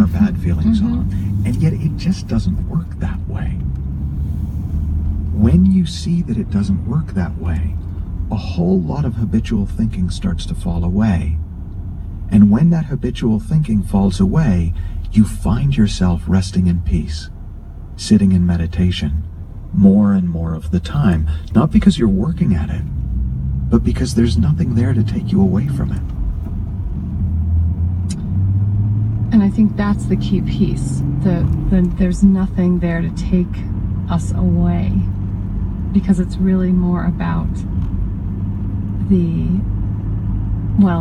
our bad feelings on, and yet it just doesn't work that way. When you see that it doesn't work that way, a whole lot of habitual thinking starts to fall away. And when that habitual thinking falls away, you find yourself resting in peace, sitting in meditation, more and more of the time, not because you're working at it, but because there's nothing there to take you away from it. And I think that's the key piece. There's nothing there to take us away, because it's really more about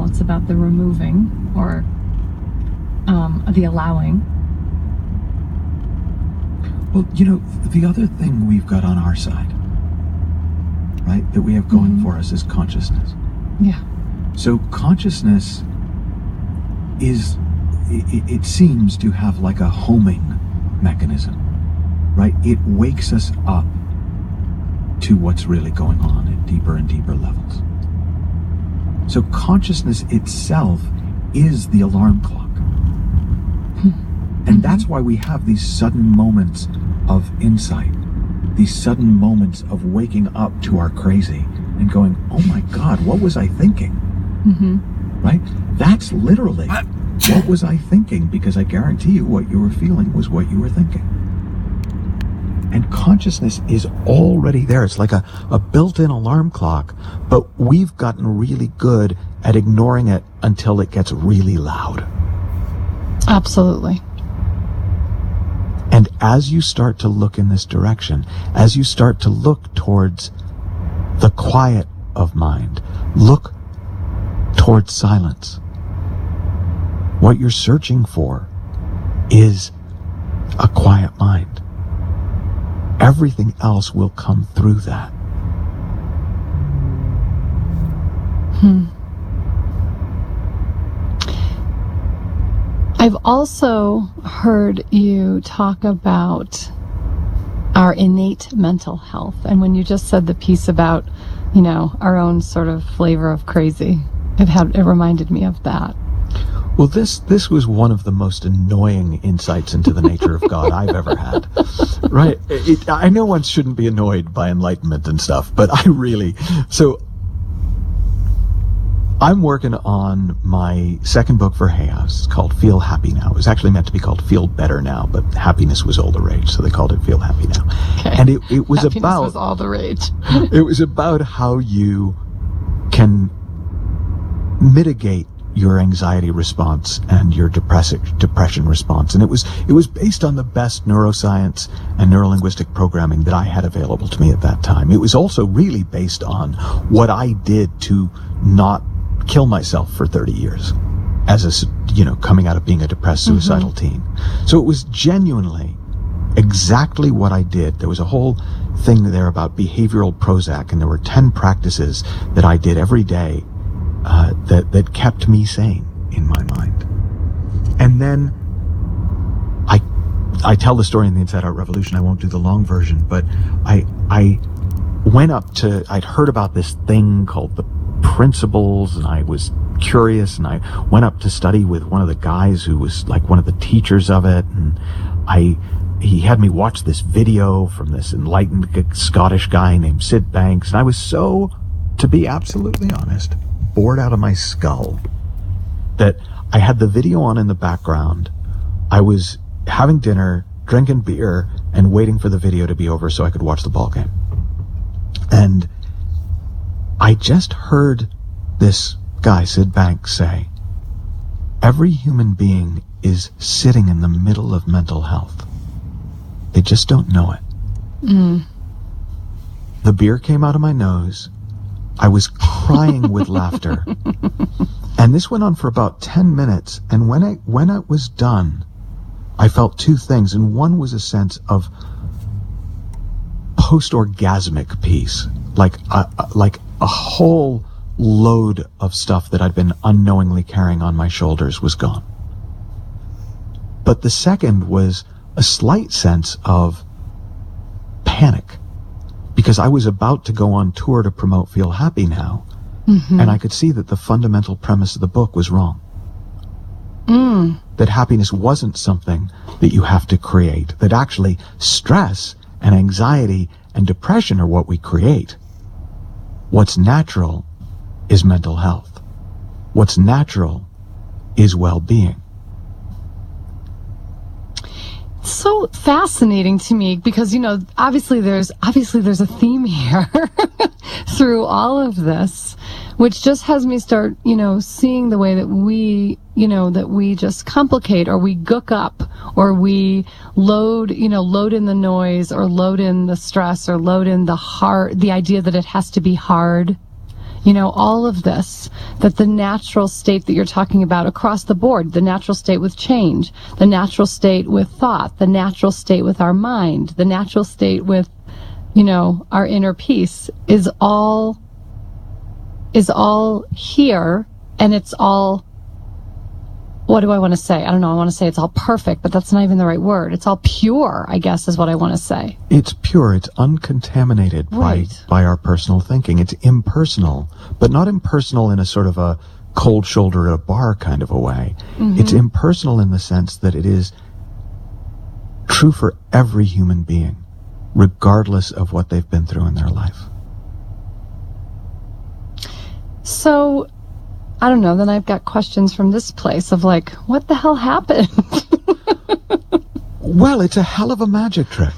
it's about the removing, or the allowing. Well, the other thing we've got on our side, right, that we have going for us is consciousness. Yeah. So consciousness it seems to have like a homing mechanism, right? It wakes us up to what's really going on at deeper and deeper levels. So consciousness itself is the alarm clock. And that's why we have these sudden moments of insight, these sudden moments of waking up to our crazy and going, oh my God, what was I thinking? Right? That's literally, what was I thinking? Because I guarantee you what you were feeling was what you were thinking. And consciousness is already there. It's like a built-in alarm clock, but we've gotten really good at ignoring it until it gets really loud. Absolutely. And as you start to look in this direction, as you start to look towards the quiet of mind, look towards silence, what you're searching for is a quiet mind. Everything else will come through that. I've also heard you talk about our innate mental health. And when you just said the piece about, our own sort of flavor of crazy, it reminded me of that. Well, this was one of the most annoying insights into the nature of God I've ever had. Right? I know one shouldn't be annoyed by enlightenment and stuff, but I'm working on my second book for Hay House. It's called Feel Happy Now. It was actually meant to be called Feel Better Now, but happiness was all the rage, so they called it Feel Happy Now. Okay. And it was happiness about... was all the rage. It was about how you can mitigate your anxiety response and your depression response. And it was based on the best neuroscience and neurolinguistic programming that I had available to me at that time. It was also really based on what I did to not kill myself for 30 years as coming out of being a depressed suicidal teen. So it was genuinely exactly what I did. There was a whole thing there about behavioral Prozac, and there were 10 practices that I did every day that kept me sane in my mind. And then I tell the story in the Inside Out Revolution. I won't do the long version, but I went up to, I'd heard about this thing called the Principles, and I was curious, and I went up to study with one of the guys who was like one of the teachers of it, and he had me watch this video from this enlightened Scottish guy named Sid Banks, and I was so, to be absolutely honest, bored out of my skull that I had the video on in the background. I was having dinner, drinking beer, and waiting for the video to be over so I could watch the ball game. And I just heard this guy, Sid Banks, say, every human being is sitting in the middle of mental health. They just don't know it. The beer came out of my nose. I was crying with laughter. And this went on for about 10 minutes. And when it was done, I felt two things. And one was a sense of post-orgasmic peace. Like a whole load of stuff that I'd been unknowingly carrying on my shoulders was gone. But the second was a slight sense of panic, because I was about to go on tour to promote Feel Happy Now, and I could see that the fundamental premise of the book was wrong. that happiness wasn't something that you have to create, that actually stress and anxiety and depression are what we create. What's natural is mental health. What's natural is well-being. So fascinating to me because, obviously there's a theme here through all of this, which just has me start, seeing the way that we just complicate, or we gook up, or we load in the noise, or load in the stress, or load in the idea that it has to be hard. All of this, that the natural state that you're talking about across the board, the natural state with change, the natural state with thought, the natural state with our mind, the natural state with, our inner peace is all here, and it's all, what do I want to say? I don't know. I want to say it's all perfect, but that's not even the right word. It's all pure, I guess, is what I want to say. It's pure. It's uncontaminated by our personal thinking. It's impersonal, but not impersonal in a sort of a cold shoulder at a bar kind of a way. Mm-hmm. It's impersonal in the sense that it is true for every human being, regardless of what they've been through in their life. So, I don't know, then I've got questions from this place of like, what the hell happened? Well, it's a hell of a magic trick,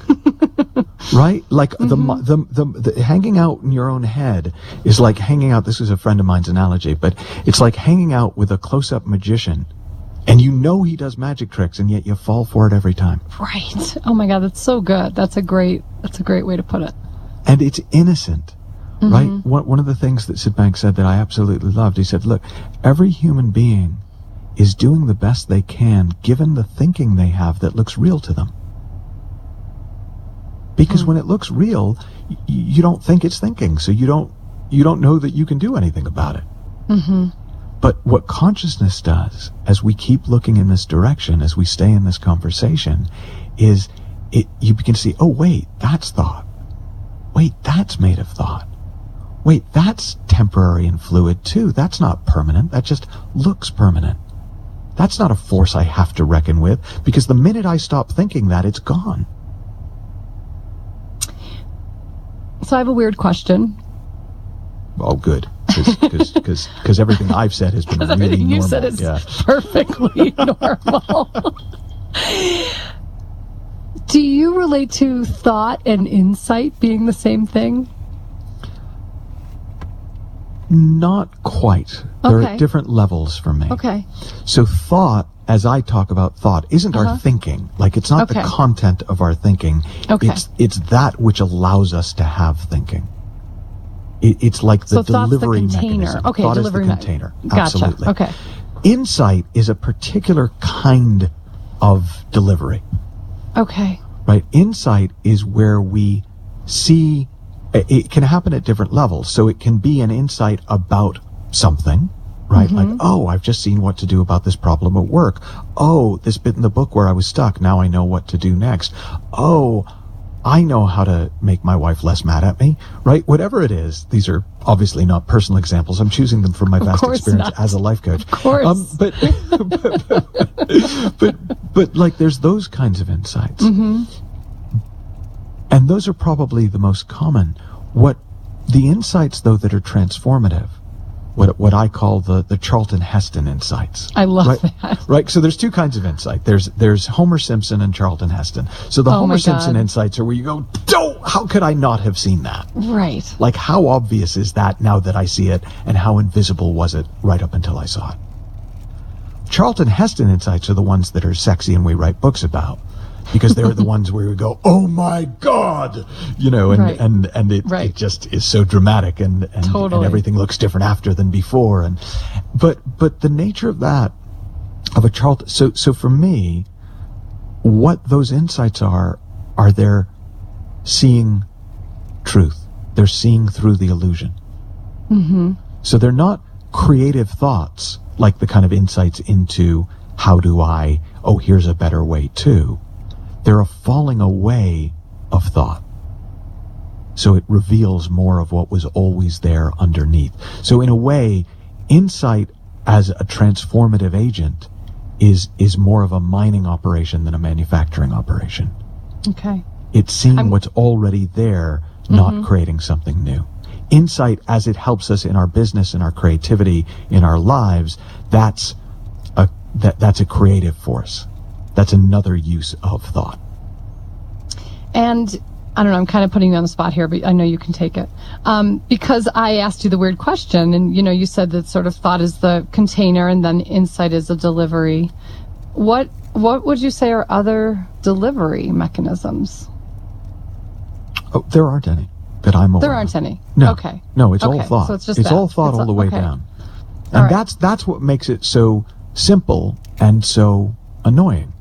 right? Like the hanging out in your own head is like hanging out, this is a friend of mine's analogy, but it's like hanging out with a close-up magician, and he does magic tricks, and yet you fall for it every time. Right. Oh my God, that's so good. That's a great way to put it. And it's innocent. Right? One of the things that Sid Banks said that I absolutely loved, he said, look, every human being is doing the best they can given the thinking they have that looks real to them. Because when it looks real, you don't think it's thinking, so you don't know that you can do anything about it. Mm-hmm. But what consciousness does, as we keep looking in this direction, as we stay in this conversation, is you begin to see, oh wait, that's thought. Wait, that's made of thought. Wait, that's temporary and fluid too. That's not permanent. That just looks permanent. That's not a force I have to reckon with, because the minute I stop thinking that, it's gone. So I have a weird question. Oh, good. Because everything I've said has been really everything normal. You said is perfectly normal. Do you relate to thought and insight being the same thing? Not quite. They're at different levels for me. Okay. So thought, as I talk about thought, isn't our thinking. Like, it's not the content of our thinking. Okay. It's that which allows us to have thinking. It's like the delivery mechanism. Okay, thought delivery is the container. Gotcha. Absolutely. Okay. Insight is a particular kind of delivery. Okay. Right? Insight is where we see. It can happen at different levels. So it can be an insight about something, right? Like, oh, I've just seen what to do about this problem at work. Oh, this bit in the book where I was stuck, now I know what to do next. Oh, I know how to make my wife less mad at me, right? Whatever it is, these are obviously not personal examples. I'm choosing them from my vast experience as a life coach. Of course. But like, there's those kinds of insights. And those are probably the most common. What the insights, though, that are transformative, what I call the Charlton Heston insights. I love that. Right? So there's two kinds of insight. There's Homer Simpson and Charlton Heston. So the Homer Simpson insights are where you go, oh, how could I not have seen that? Right. Like, how obvious is that now that I see it, and how invisible was it right up until I saw it? Charlton Heston insights are the ones that are sexy and we write books about. Because they're the ones where we go, oh my God, and it just is so dramatic and everything looks different after than before. But the nature of that, of a Charlton, so for me, what those insights are they're seeing truth. They're seeing through the illusion. Mm-hmm. So they're not creative thoughts like the kind of insights into here's a better way to. They're a falling away of thought. So it reveals more of what was always there underneath. So in a way, insight as a transformative agent is more of a mining operation than a manufacturing operation. Okay. It's seeing what's already there, not creating something new. Insight, as it helps us in our business, in our creativity, in our lives, that's a creative force. That's another use of thought. And I don't know, I'm kind of putting you on the spot here, but I know you can take it. Because I asked you the weird question, and you said that sort of thought is the container and then insight is a delivery. What would you say are other delivery mechanisms? Oh, there aren't any that I'm aware There of. aren't any. No. Okay. No, it's all Okay, thought. so it's just all that. thought It's all the way okay. down. All And right. that's what makes it so simple and so annoying.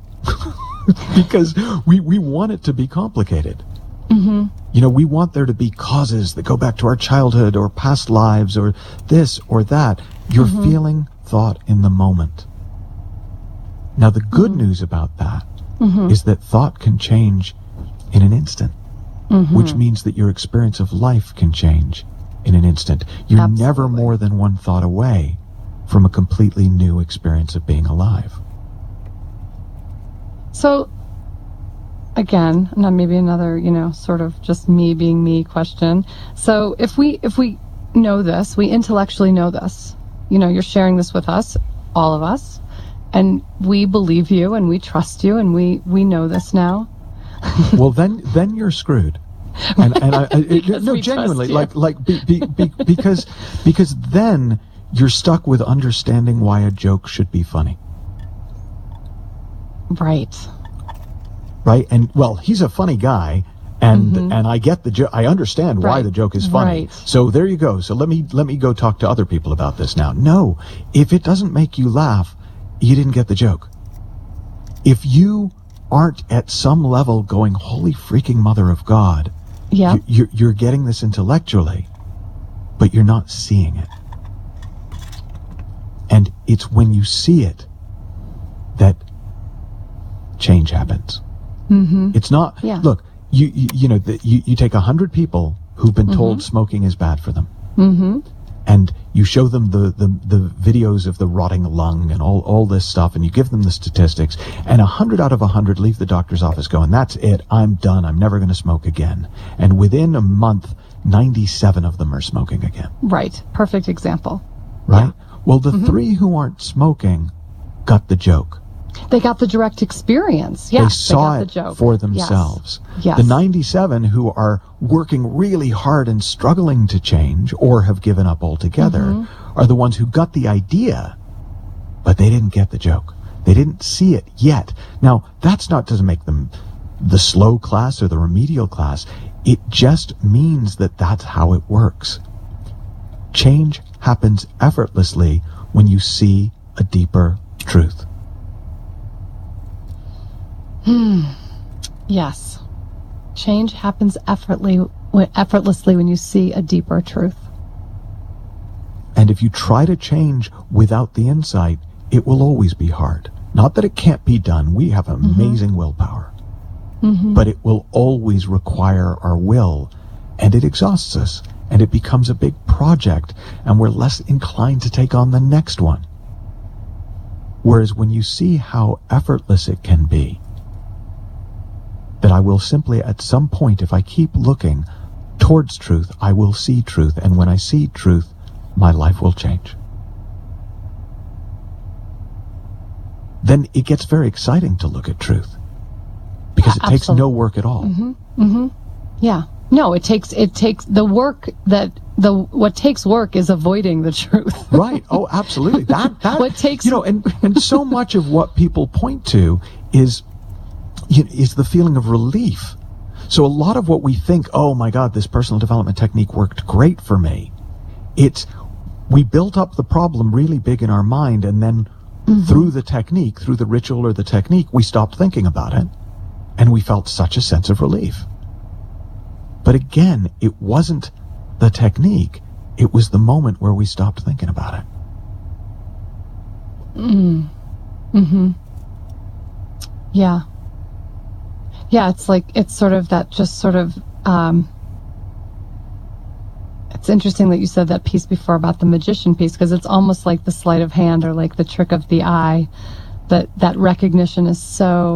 Because we want it to be complicated. We want there to be causes that go back to our childhood or past lives or this or that. You're feeling thought in the moment. Now, the good news about that is that thought can change in an instant, which means that your experience of life can change in an instant. You're Absolutely. never more than one thought away from a completely new experience of being alive. So, again, not maybe another, sort of just me being me question. So if we know this, we intellectually know this, you're sharing this with us, all of us, and we believe you and we trust you and we know this now. Well, then you're screwed. And Because no, we genuinely, trust you. because then you're stuck with understanding why a joke should be funny. Right. Right? And well, he's a funny guy, and I get the joke. I understand why Right. the joke is funny. Right. So there you go. So let me go talk to other people about this now. No, if it doesn't make you laugh, you didn't get the joke. If you aren't at some level going, holy freaking mother of God, Yeah. you're getting this intellectually, but you're not seeing it. And it's when you see it that change happens. It's not. Yeah. Look, you take 100 people who've been told smoking is bad for them, and you show them the videos of the rotting lung and all this stuff, and you give them the statistics, and 100 out of 100 leave the doctor's office going, "That's it. I'm done. I'm never going to smoke again." And within a month, 97 of them are smoking again. Right. Perfect example. Right? Well, the 3 who aren't smoking got the joke. They got the direct experience. Yeah. They saw got it the joke. for Yes. themselves. Yes. The 97 who are working really hard and struggling to change or have given up altogether are the ones who got the idea, but they didn't get the joke. They didn't see it yet. Now, that's not to make them the slow class or the remedial class. It just means that that's how it works. Change happens effortlessly when you see a deeper truth. Yes. Change happens effortlessly when you see a deeper truth. And if you try to change without the insight, it will always be hard. Not that it can't be done. We have amazing willpower. But it will always require our will, and it exhausts us, and it becomes a big project, and we're less inclined to take on the next one. Whereas when you see how effortless it can be, that I will simply, at some point, if I keep looking towards truth, I will see truth, and when I see truth, my life will change. Then it gets very exciting to look at truth, because it takes no work at all. Yeah. No, it takes the work what takes work is avoiding the truth. Right. Oh, absolutely. That What takes- and so much of what people point to is the feeling of relief. So a lot of what we think, oh my God, this personal development technique worked great for me. We built up the problem really big in our mind, and then through the technique, through the ritual or the technique, we stopped thinking about it, and we felt such a sense of relief. But again, it wasn't the technique, it was the moment where we stopped thinking about it. Yeah. Yeah, it's sort of that just sort of it's interesting that you said that piece before about the magician piece, because it's almost like the sleight of hand or like the trick of the eye. that recognition is so